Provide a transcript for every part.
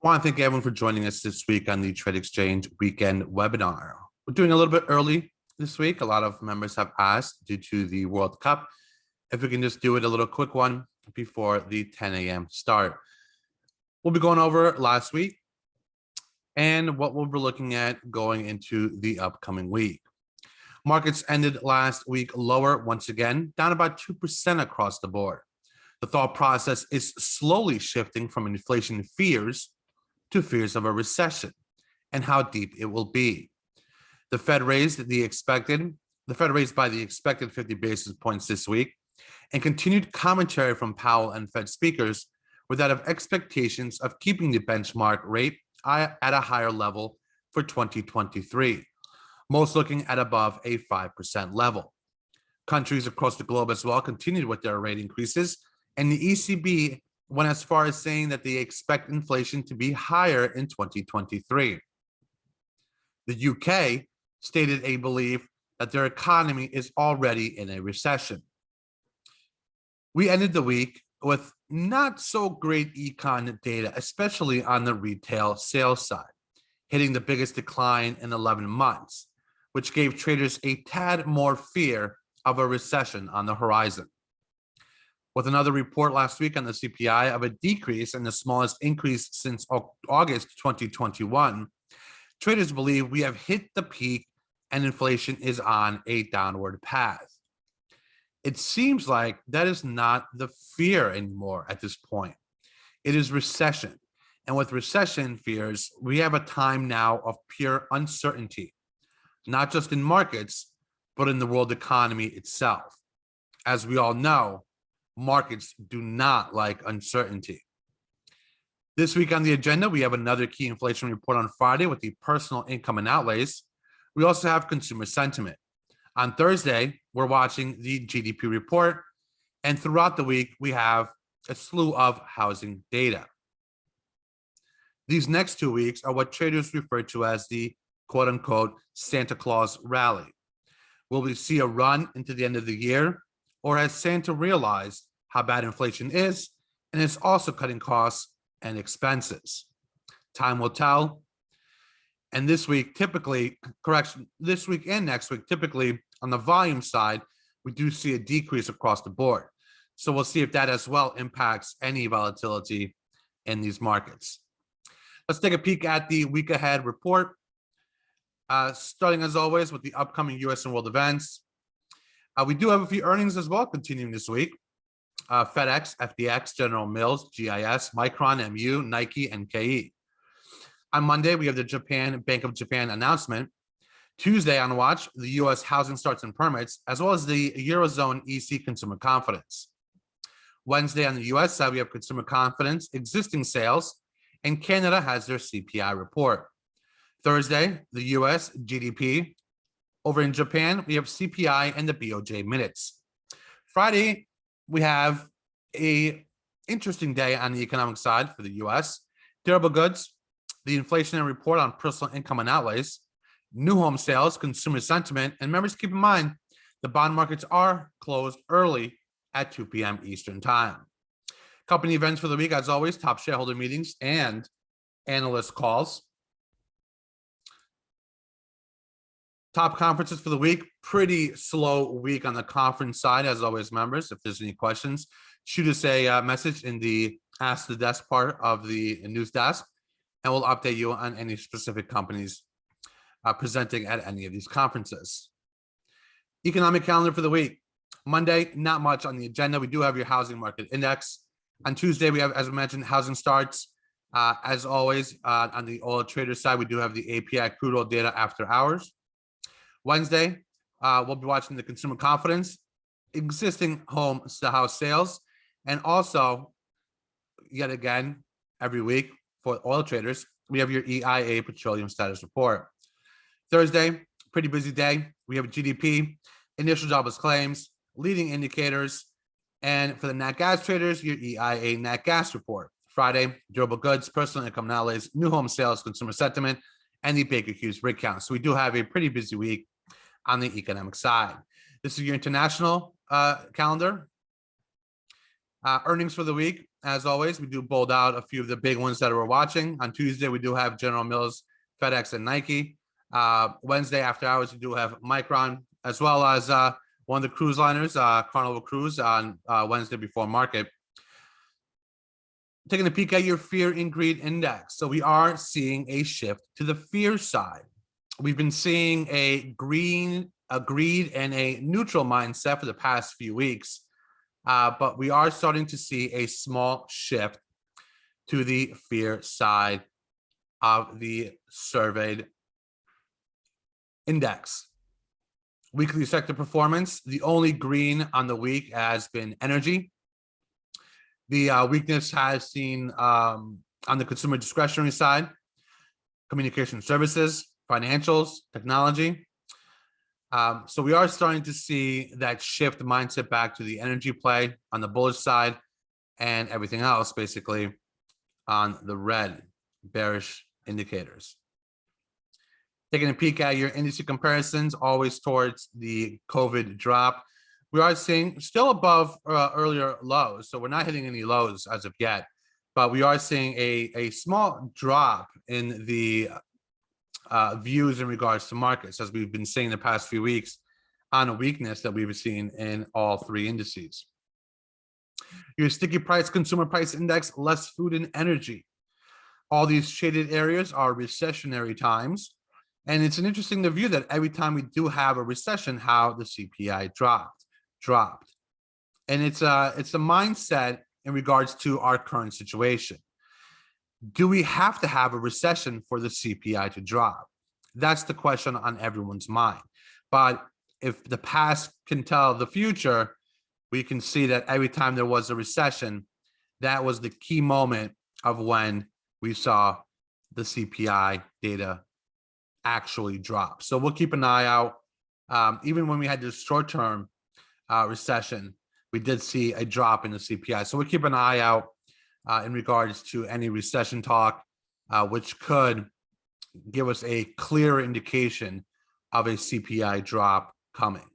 I want to thank everyone for joining us this week on the TradeXchange weekend webinar. We're doing a little bit early this week. A lot of members have asked due to the World Cup if we can just do it a little quick one before the 10 a.m. start. We'll be going over last week and what we'll be looking at going into the upcoming week. Markets ended last week lower once again, down about 2% across the board. The thought process is slowly shifting from inflation fears to fears of a recession and how deep it will be. The Fed raised by the expected 50 basis points this week, and continued commentary from Powell and Fed speakers were that of expectations of keeping the benchmark rate at a higher level for 2023, most looking at above a 5% level. Countries across the globe as well continued with their rate increases, and the ECB went as far as saying that they expect inflation to be higher in 2023. The UK stated a belief that their economy is already in a recession. We ended the week with not so great econ data, especially on the retail sales side, hitting the biggest decline in 11 months, which gave traders a tad more fear of a recession on the horizon. With another report last week on the CPI of a decrease and the smallest increase since August 2021, traders believe we have hit the peak and inflation is on a downward path. It seems like that is not the fear anymore at this point. It is recession. And with recession fears, we have a time now of pure uncertainty, not just in markets, but in the world economy itself. As we all know, markets do not like uncertainty. This week on the agenda, we have another key inflation report on Friday with the personal income and outlays. We also have consumer sentiment. On Thursday, we're watching the GDP report, and throughout the week, we have a slew of housing data. These next 2 weeks are what traders refer to as the quote-unquote Santa Claus rally. Will we see a run into the end of the year, or has Santa realized how bad inflation is and is also cutting costs and expenses? Time will tell. And this week, this week and next week, typically on the volume side, we do see a decrease across the board. So we'll see if that as well impacts any volatility in these markets. Let's take a peek at the week ahead report. Starting as always with the upcoming US and world events. We do have a few earnings as well continuing this week. FedEx, FDX, General Mills, GIS, Micron, MU, Nike, and KE. On Monday, we have the Bank of Japan announcement. Tuesday on watch, the US housing starts and permits, as well as the Eurozone EC consumer confidence. Wednesday on the US side, we have consumer confidence, existing sales, and Canada has their CPI report. Thursday, the US GDP. Over in Japan, we have CPI and the BOJ minutes. Friday, we have an interesting day on the economic side for the US. Durable goods, the inflationary report on personal income and outlays, new home sales, consumer sentiment, and members, keep in mind, the bond markets are closed early at 2 p.m. Eastern time. Company events for the week, as always, top shareholder meetings and analyst calls. Top conferences for the week, pretty slow week on the conference side, as always, members. If there's any questions, shoot us a message in the Ask the Desk part of the news desk, and we'll update you on any specific companies presenting at any of these conferences. Economic calendar for the week. Monday, not much on the agenda. We do have your housing market index. On Tuesday, we have, as we mentioned, housing starts. As always, on the oil trader side, we do have the API crude oil data after hours. Wednesday, we'll be watching the consumer confidence, existing home to house sales, and also, yet again, every week for oil traders, we have your EIA petroleum status report. Thursday, pretty busy day. We have GDP, initial jobless claims, leading indicators, and for the nat gas traders, your EIA nat gas report. Friday, durable goods, personal income and outlays, new home sales, consumer sentiment, and the Baker Hughes rig count. So we do have a pretty busy week on the economic side. This is your international calendar. Earnings for the week. as always, we do bold out a few of the big ones that we're watching. On Tuesday, we do have General Mills, FedEx, and Nike. Wednesday after hours, we do have Micron, as well as one of the cruise liners, Carnival Cruise, on Wednesday before market. Taking a peek at your fear and greed index. So we are seeing a shift to the fear side. We've been seeing a greed and a neutral mindset for the past few weeks, but we are starting to see a small shift to the fear side of the surveyed index. Weekly sector performance, the only green on the week has been energy. The weakness has seen on the consumer discretionary side, communication services, financials, technology. So we are starting to see that shift mindset back to the energy play on the bullish side, and everything else basically on the red bearish indicators. Taking a peek at your industry comparisons, always towards the COVID drop. We are seeing still above earlier lows, so we're not hitting any lows as of yet, but we are seeing a small drop in the views in regards to markets, as we've been seeing the past few weeks, on a weakness that we've seen in all three indices. Your sticky price consumer price index, less food and energy. All these shaded areas are recessionary times. And it's an interesting to view that every time we do have a recession, how the CPI dropped. And it's a mindset in regards to our current situation. Do we have to have a recession for the CPI to drop? That's the question on everyone's mind. But if the past can tell the future, we can see that every time there was a recession, that was the key moment of when we saw the CPI data actually drop. So we'll keep an eye out. Even when we had this short-term recession, we did see a drop in the CPI. So we'll keep an eye out in regards to any recession talk, which could give us a clear indication of a CPI drop coming.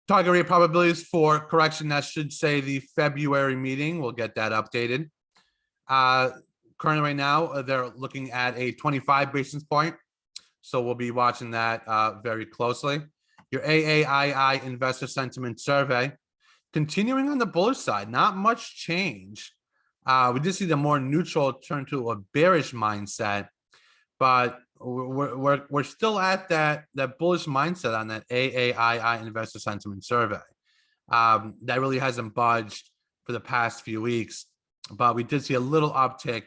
Target rate probabilities for correction, that should say the February meeting. We'll get that updated. Currently right now, they're looking at a 25 basis point. So we'll be watching that very closely. Your AAII investor sentiment survey, continuing on the bullish side, not much change. We did see the more neutral turn to a bearish mindset, but we're still at that bullish mindset on that AAII investor sentiment survey. That really hasn't budged for the past few weeks, but we did see a little uptick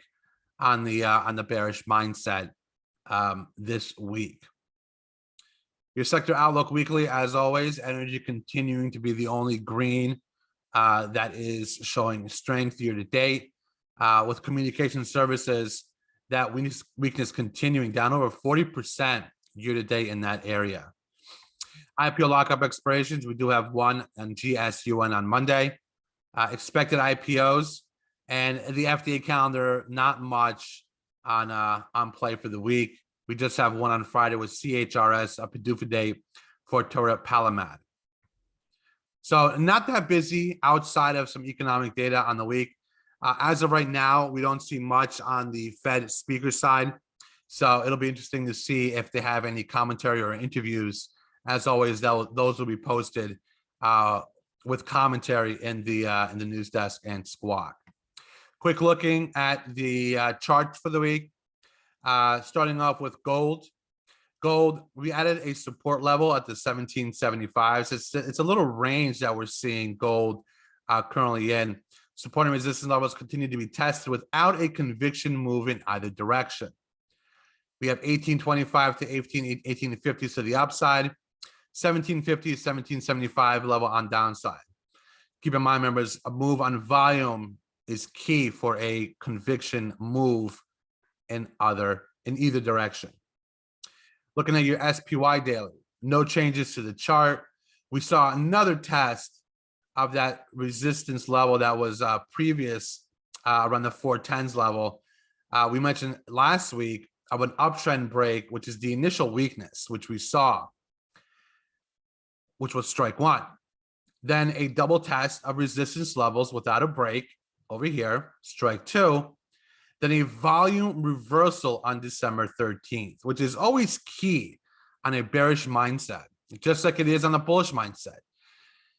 on the bearish mindset this week. Your sector outlook weekly, as always, energy continuing to be the only green that is showing strength year to date, with communication services, that weakness continuing down over 40% year to date in that area. IPO lockup expirations, we do have one on GSUN on Monday. Expected IPOs and the FDA calendar, not much on play for the week. We just have one on Friday with CHRS, a PDUFA date for toripalimab. So not that busy outside of some economic data on the week. As of right now, we don't see much on the Fed speaker side. So it'll be interesting to see if they have any commentary or interviews. As always, those will be posted with commentary in the news desk and Squawk. Quick looking at the chart for the week. Starting off with gold. Gold, we added a support level at the 1775. So it's a little range that we're seeing gold currently in. Support and resistance levels continue to be tested without a conviction move in either direction. We have 1825 to 1850 to the upside, 1750 to 1775 level on downside. Keep in mind, members, a move on volume is key for a conviction move in either direction. Looking at your SPY daily, no changes to the chart. We saw another test of that resistance level that was previous around the 410s level. We mentioned last week of an uptrend break, which is the initial weakness, which we saw, which was strike one. Then a double test of resistance levels without a break over here, strike 2. Then a volume reversal on December 13th, which is always key on a bearish mindset, just like it is on a bullish mindset.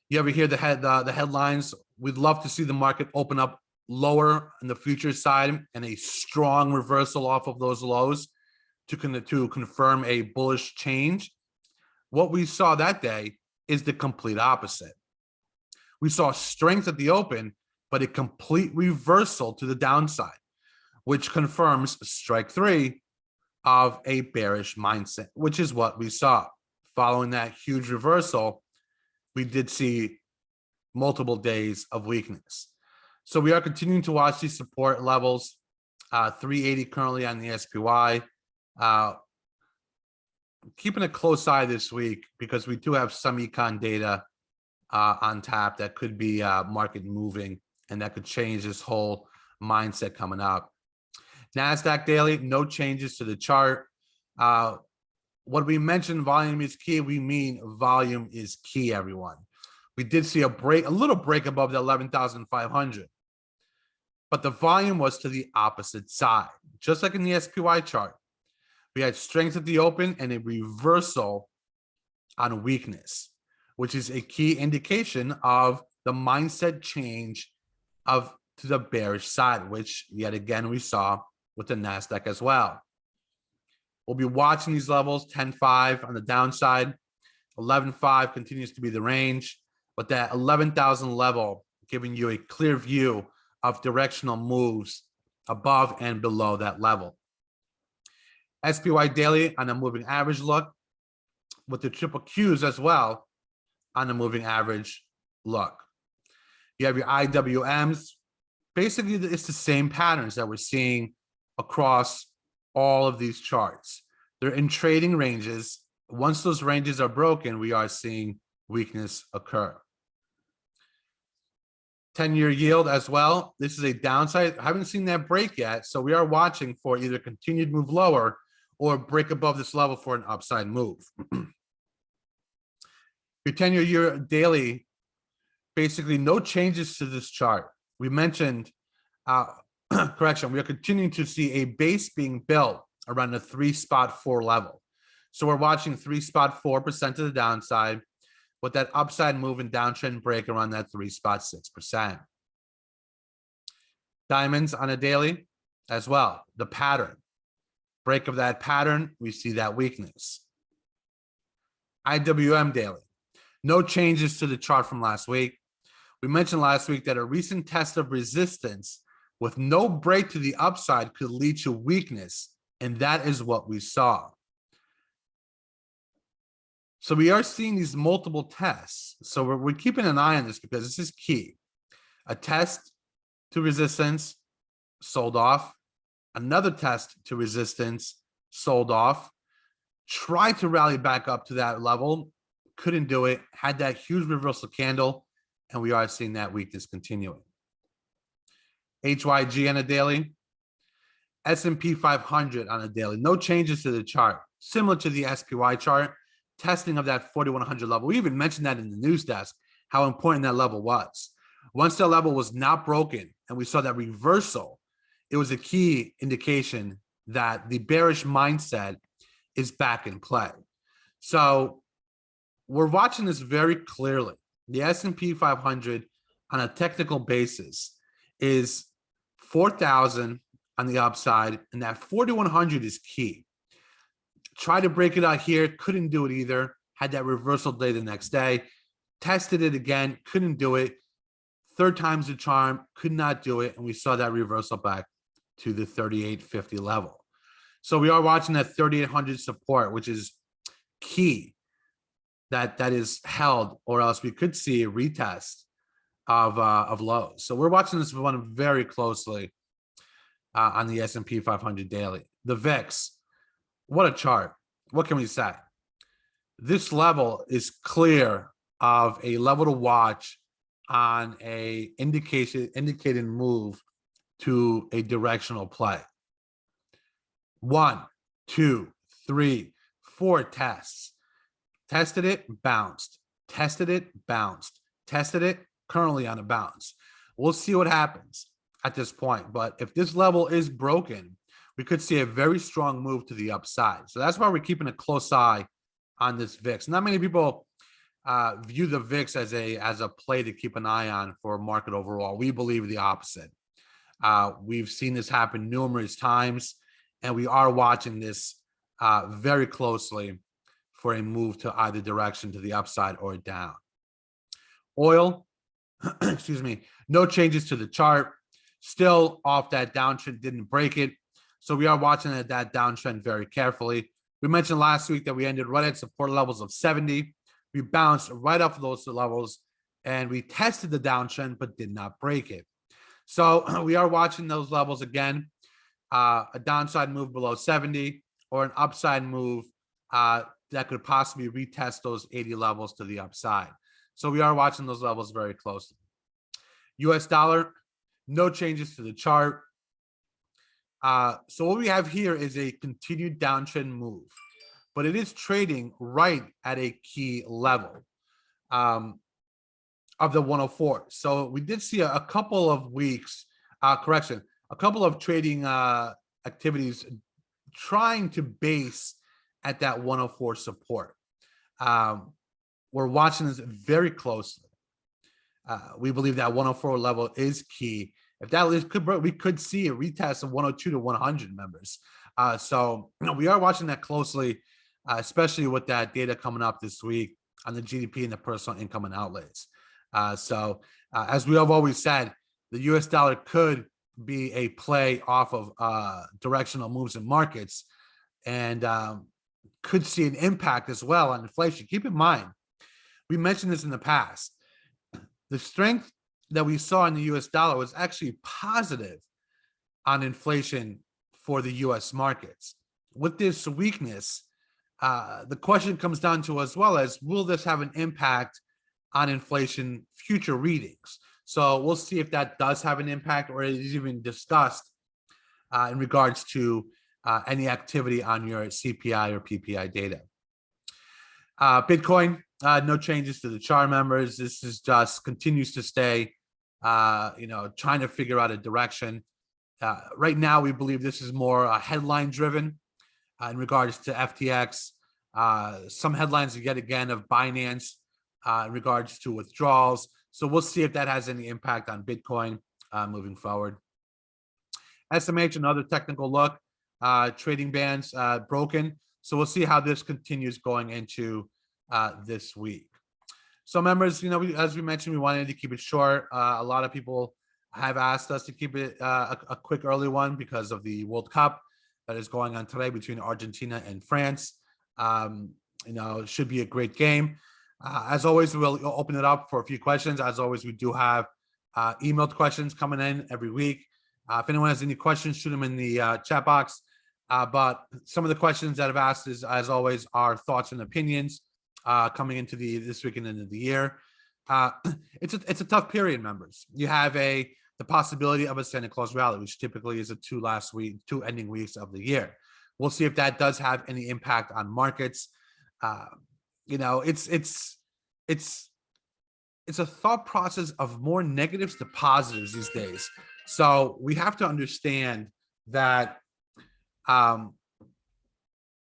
You ever hear the headlines? We'd love to see the market open up lower on the future side and a strong reversal off of those lows to confirm a bullish change. What we saw that day is the complete opposite. We saw strength at the open, but a complete reversal to the downside, which confirms strike 3 of a bearish mindset, which is what we saw. Following that huge reversal, we did see multiple days of weakness. So we are continuing to watch these support levels, 380 currently on the SPY. Keeping a close eye this week because we do have some econ data on tap that could be market moving and that could change this whole mindset coming up. NASDAQ daily, no changes to the chart. When we mention volume is key, we mean volume is key, everyone. We did see a little break above the 11,500, but the volume was to the opposite side, just like in the SPY chart. We had strength at the open and a reversal on weakness, which is a key indication of the mindset change to the bearish side, which yet again we saw with the NASDAQ as well. We'll be watching these levels, 10.5 on the downside, 11.5 continues to be the range, but that 11,000 level giving you a clear view of directional moves above and below that level. SPY daily on a moving average look with the triple Qs as well on a moving average look. You have your IWMs. Basically, it's the same patterns that we're seeing across all of these charts. They're in trading ranges. Once those ranges are broken, we are seeing weakness occur. 10-year yield as well. This is a downside. I haven't seen that break yet, so we are watching for either continued move lower or break above this level for an upside move. Your 10-year daily, basically no changes to this chart. We mentioned, correction, we are continuing to see a base being built around the 3.4 level. So we're watching 3.4% to the downside with that upside move and downtrend break around that 3.6%. Diamonds on a daily as well, the pattern. Break of that pattern, we see that weakness. IWM daily, no changes to the chart from last week. We mentioned last week that a recent test of resistance with no break to the upside could lead to weakness, and that is what we saw. So we are seeing these multiple tests. So we're keeping an eye on this because this is key. A test to resistance, sold off. Another test to resistance, sold off. Tried to rally back up to that level, couldn't do it. Had that huge reversal candle, and we are seeing that weakness continuing. HYG on a daily. S&P 500 on a daily. No changes to the chart. Similar to the SPY chart. Testing of that 4,100 level. We even mentioned that in the news desk, how important that level was. Once that level was not broken and we saw that reversal, it was a key indication that the bearish mindset is back in play. So we're watching this very clearly. The S&P 500 on a technical basis is 4,000 on the upside, and that 4,100 is key. Tried to break it out here, couldn't do it either. Had that reversal day the next day. Tested it again, couldn't do it. Third time's the charm, could not do it. And we saw that reversal back to the 3850 level. So we are watching that 3800 support, which is key that is held, or else we could see a retest of lows. So we're watching this one very closely on the S&P 500 daily. The VIX. What a chart. What can we say? This level is clear of a level to watch on a indicated move to a directional play. 1, 2, 3, 4 tests. Tested it, bounced. Tested it, bounced. tested it, currently on a bounce. We'll see what happens at this point. But if this level is broken, we could see a very strong move to the upside. So that's why we're keeping a close eye on this VIX. Not many people view the VIX as a play to keep an eye on for market overall. We believe the opposite. We've seen this happen numerous times, and we are watching this very closely for a move to either direction, to the upside or down. Oil, excuse me, no changes to the chart. Still off that downtrend, didn't break it. So we are watching that downtrend very carefully. We mentioned last week that we ended right at support levels of 70. We bounced right off those levels, and we tested the downtrend but did not break it. So we are watching those levels again, a downside move below 70 or an upside move that could possibly retest those 80 levels to the upside. So we are watching those levels very closely. US dollar, no changes to the chart. So what we have here is a continued downtrend move, but it is trading right at a key level of the 104. So we did see a couple of weeks, a couple of trading activities trying to base at that 104 support. We're watching this very closely. We believe that 104 level is key. If that is we could see a retest of 102 to 100 members. So we are watching that closely, especially with that data coming up this week on the GDP and the personal income and outlays. So as we have always said, the US dollar could be a play off of directional moves in markets, and could see an impact as well on inflation. Keep in mind, we mentioned this in the past. The strength that we saw in the US dollar was actually positive on inflation for the US markets. With this weakness, the question comes down to as well as, will this have an impact on inflation future readings? So we'll see if that does have an impact, or it is even discussed in regards to any activity on your CPI or PPI data. Bitcoin, no changes to the chart, members. This is just continues to stay, trying to figure out a direction. Right now, we believe this is more headline driven in regards to FTX. Some headlines you get again of Binance in regards to withdrawals. So we'll see if that has any impact on Bitcoin moving forward. SMH, another technical look. Trading bands broken. So we'll see how this continues going into this week. So members, as we mentioned, we wanted to keep it short. A lot of people have asked us to keep it a quick early one because of the World Cup that is going on today between Argentina and France. It should be a great game. As always, we'll open it up for a few questions. As always, we do have emailed questions coming in every week. If anyone has any questions, shoot them in the chat box. But some of the questions that I've asked is, as always, our thoughts and opinions coming into this week and end of the year. It's a tough period, members. You have the possibility of a Santa Claus rally, which typically is the two ending weeks of the year. We'll see if that does have any impact on markets. It's a thought process of more negatives to positives these days. So we have to understand that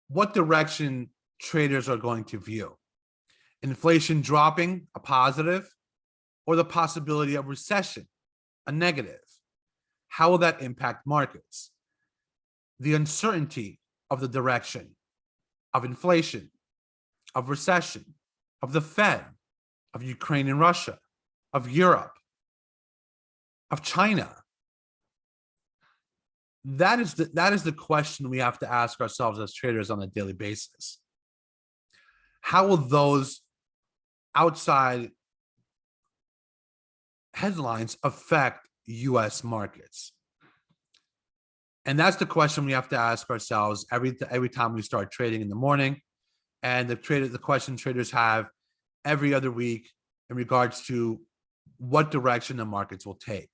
what direction traders are going to view. Inflation dropping, a positive, or the possibility of recession, a negative. How will that impact markets? The uncertainty of the direction of inflation, of recession, of the Fed, of Ukraine and Russia, of Europe, of China. That is the question we have to ask ourselves as traders on a daily basis. How will those outside headlines affect U.S. markets? And that's the question we have to ask ourselves every time we start trading in the morning, and the question traders have every other week in regards to what direction the markets will take.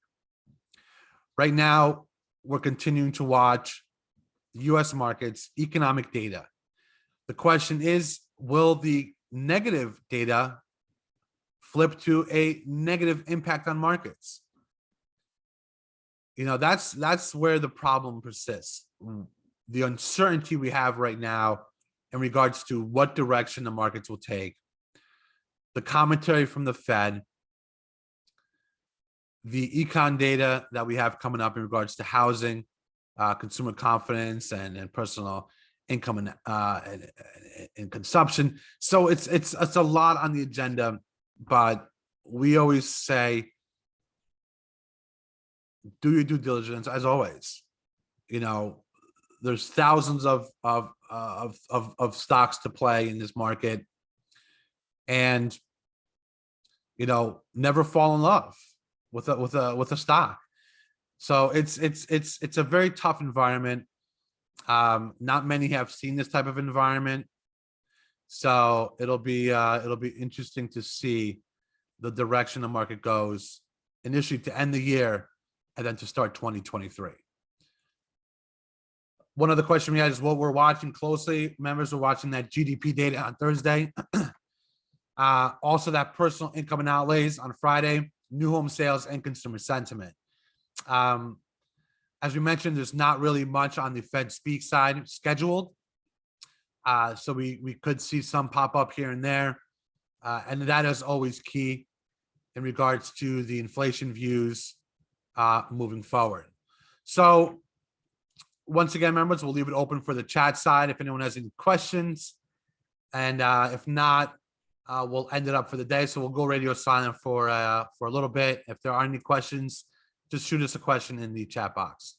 Right now, we're continuing to watch U.S. markets, economic data. The question is, will the negative data flip to a negative impact on markets. That's where the problem persists. The uncertainty we have right now in regards to what direction the markets will take, the commentary from the Fed, the econ data that we have coming up in regards to housing, consumer confidence, and personal income and consumption. So it's a lot on the agenda, but we always say, do your due diligence as always. There's thousands of stocks to play in this market, and never fall in love with a stock. So it's a very tough environment. Not many have seen this type of environment, so it'll be interesting to see the direction the market goes initially to end the year and then to start 2023. One other question we had is what we're watching closely. Members are watching that GDP data on Thursday. Also that personal income and outlays on Friday, new home sales and consumer sentiment. As we mentioned, there's not really much on the Fed speak side scheduled. So we could see some pop up here and there. And that is always key in regards to the inflation views moving forward. So once again, members, we'll leave it open for the chat side if anyone has any questions. And if not, we'll end it up for the day. So we'll go radio silent for a little bit. If there are any questions, just shoot us a question in the chat box.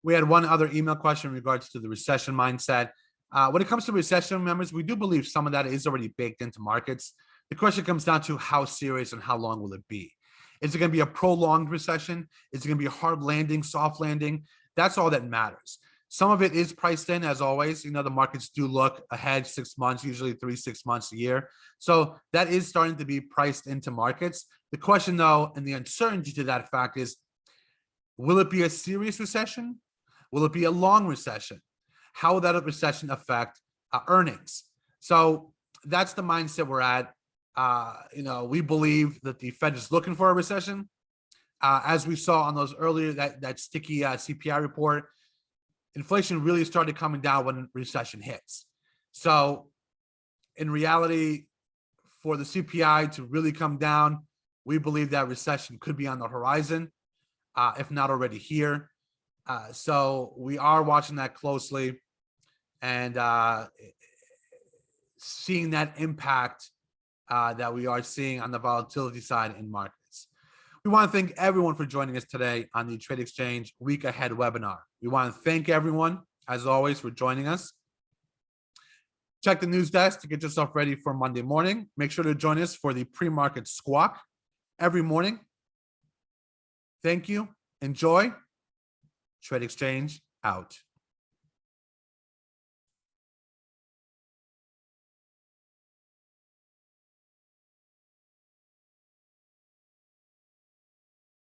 We had one other email question in regards to the recession mindset. When it comes to recession, members, we do believe some of that is already baked into markets. The question comes down to how serious and how long will it be? Is it going to be a prolonged recession? Is it going to be a hard landing, soft landing? That's all that matters. Some of it is priced in, as always. The markets do look ahead 6 months, usually 3-6 months a year. So that is starting to be priced into markets. The question, though, and the uncertainty to that fact is, will it be a serious recession? Will it be a long recession? How will that recession affect earnings? So that's the mindset we're at. We believe that the Fed is looking for a recession. As we saw on those earlier, that sticky CPI report, inflation really started coming down when recession hits. So in reality, for the CPI to really come down, we believe that recession could be on the horizon, if not already here. So we are watching that closely and seeing that impact that we are seeing on the volatility side in markets. We want to thank everyone for joining us today on the TradeXchange Week Ahead webinar. We want to thank everyone, as always, for joining us. Check the news desk to get yourself ready for Monday morning. Make sure to join us for the pre-market squawk every morning. Thank you. Enjoy. TradeXchange out.